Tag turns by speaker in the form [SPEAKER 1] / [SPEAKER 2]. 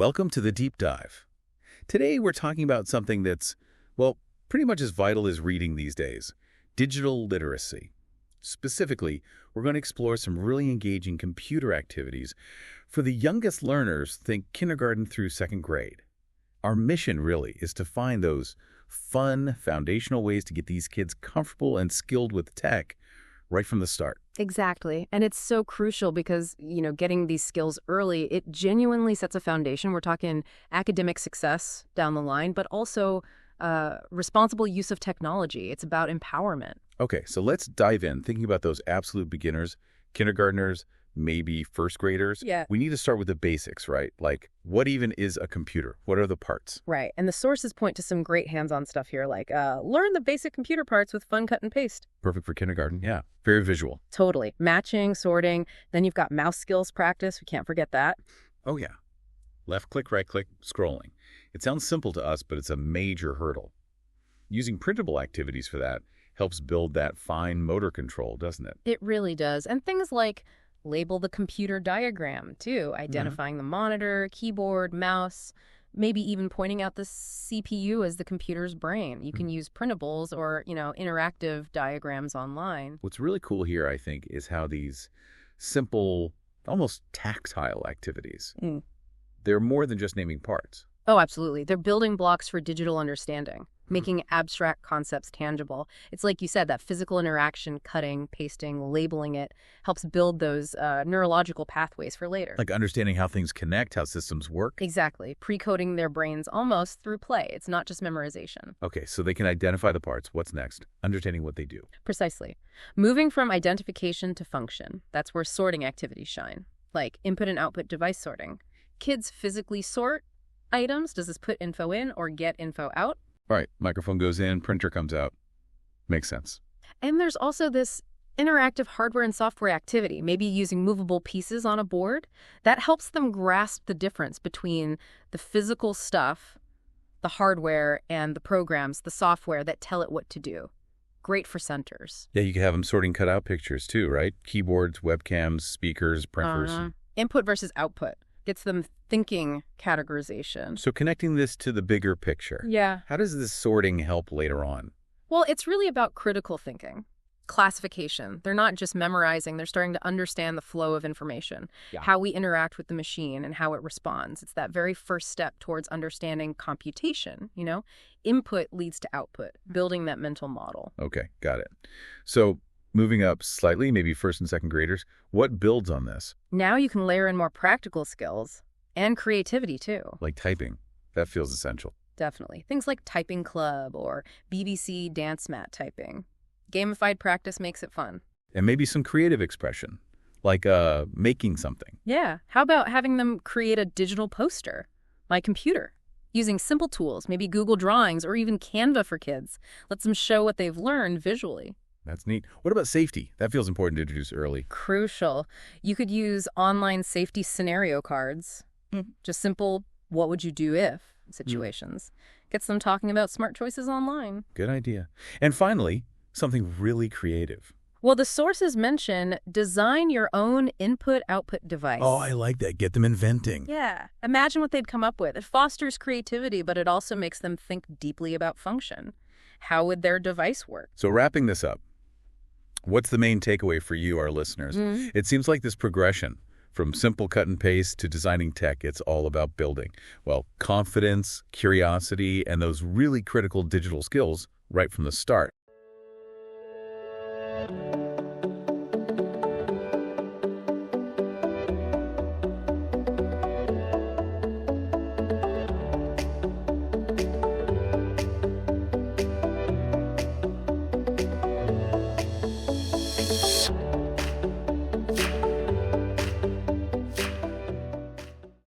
[SPEAKER 1] Welcome to the Deep Dive. Today we're talking about something that's, well, pretty much as vital as reading these days, digital literacy. Specifically, we're going to explore some really engaging computer activities for the youngest learners, think kindergarten through second grade. Our mission really is to find those fun, foundational ways to get these kids comfortable and skilled with tech right from the start.
[SPEAKER 2] Exactly. And it's so crucial because, getting these skills early, it genuinely sets a foundation. We're talking academic success down the line, but also responsible use of technology. It's about empowerment.
[SPEAKER 1] Okay, so let's dive in, thinking about those absolute beginners, kindergartners, maybe first graders.
[SPEAKER 2] Yeah.
[SPEAKER 1] We need to start with the basics, right? Like, what even is a computer? What are the parts?
[SPEAKER 2] Right. And the sources point to some great hands-on stuff here, like learn the basic computer parts with fun cut and paste.
[SPEAKER 1] Perfect for kindergarten. Yeah, very visual.
[SPEAKER 2] Totally. Matching, sorting. Then you've got mouse skills practice. We can't forget that.
[SPEAKER 1] Oh, yeah. Left click, right click, scrolling. It sounds simple to us, but it's a major hurdle. Using printable activities for that helps build that fine motor control, doesn't it?
[SPEAKER 2] It really does. And things like label the computer diagram, too, identifying the monitor, keyboard, mouse, maybe even pointing out the CPU as the computer's brain. You can use printables or, interactive diagrams online.
[SPEAKER 1] What's really cool here, I think, is how these simple, almost tactile activities, they're more than just naming parts.
[SPEAKER 2] Oh, absolutely. They're building blocks for digital understanding, making abstract concepts tangible. It's like you said, that physical interaction, cutting, pasting, labeling it, helps build those neurological pathways for later.
[SPEAKER 1] Like understanding how things connect, how systems work.
[SPEAKER 2] Exactly. Pre-coding their brains almost through play. It's not just memorization.
[SPEAKER 1] Okay, so they can identify the parts. What's next? Understanding what they do.
[SPEAKER 2] Precisely. Moving from identification to function. That's where sorting activities shine, like input and output device sorting. Kids physically sort items. Does this put info in or get info out?
[SPEAKER 1] Right. Microphone goes in, printer comes out. Makes sense.
[SPEAKER 2] And there's also this interactive hardware and software activity, maybe using movable pieces on a board. That helps them grasp the difference between the physical stuff, the hardware, and the programs, the software that tell it what to do. Great for centers.
[SPEAKER 1] Yeah, you can have them sorting cutout pictures too, right? Keyboards, webcams, speakers, printers.
[SPEAKER 2] Input versus output. Gets them thinking categorization.
[SPEAKER 1] So connecting this to the bigger picture.
[SPEAKER 2] Yeah.
[SPEAKER 1] How does this sorting help later on?
[SPEAKER 2] Well, it's really about critical thinking. Classification. They're not just memorizing, they're starting to understand the flow of information, how we interact with the machine and how it responds. It's that very first step towards understanding computation, Input leads to output, building that mental model.
[SPEAKER 1] Okay, got it. So moving up slightly, maybe first and second graders, what builds on this?
[SPEAKER 2] Now you can layer in more practical skills and creativity too.
[SPEAKER 1] Like typing. That feels essential.
[SPEAKER 2] Definitely. Things like typing club or BBC dance mat typing. Gamified practice makes it fun.
[SPEAKER 1] And maybe some creative expression, like making something.
[SPEAKER 2] Yeah. How about having them create a digital poster? My computer. Using simple tools, maybe Google Drawings or even Canva for kids, lets them show what they've learned visually.
[SPEAKER 1] That's neat. What about safety? That feels important to introduce early.
[SPEAKER 2] Crucial. You could use online safety scenario cards. Just simple, what would you do if situations. Gets them talking about smart choices online.
[SPEAKER 1] Good idea. And finally, something really creative.
[SPEAKER 2] Well, the sources mention design your own input-output device.
[SPEAKER 1] Oh, I like that. Get them inventing.
[SPEAKER 2] Yeah. Imagine what they'd come up with. It fosters creativity, but it also makes them think deeply about function. How would their device work?
[SPEAKER 1] So wrapping this up, what's the main takeaway for you, our listeners? It seems like this progression from simple cut and paste to designing tech, it's all about building, well, confidence, curiosity, and those really critical digital skills right from the start.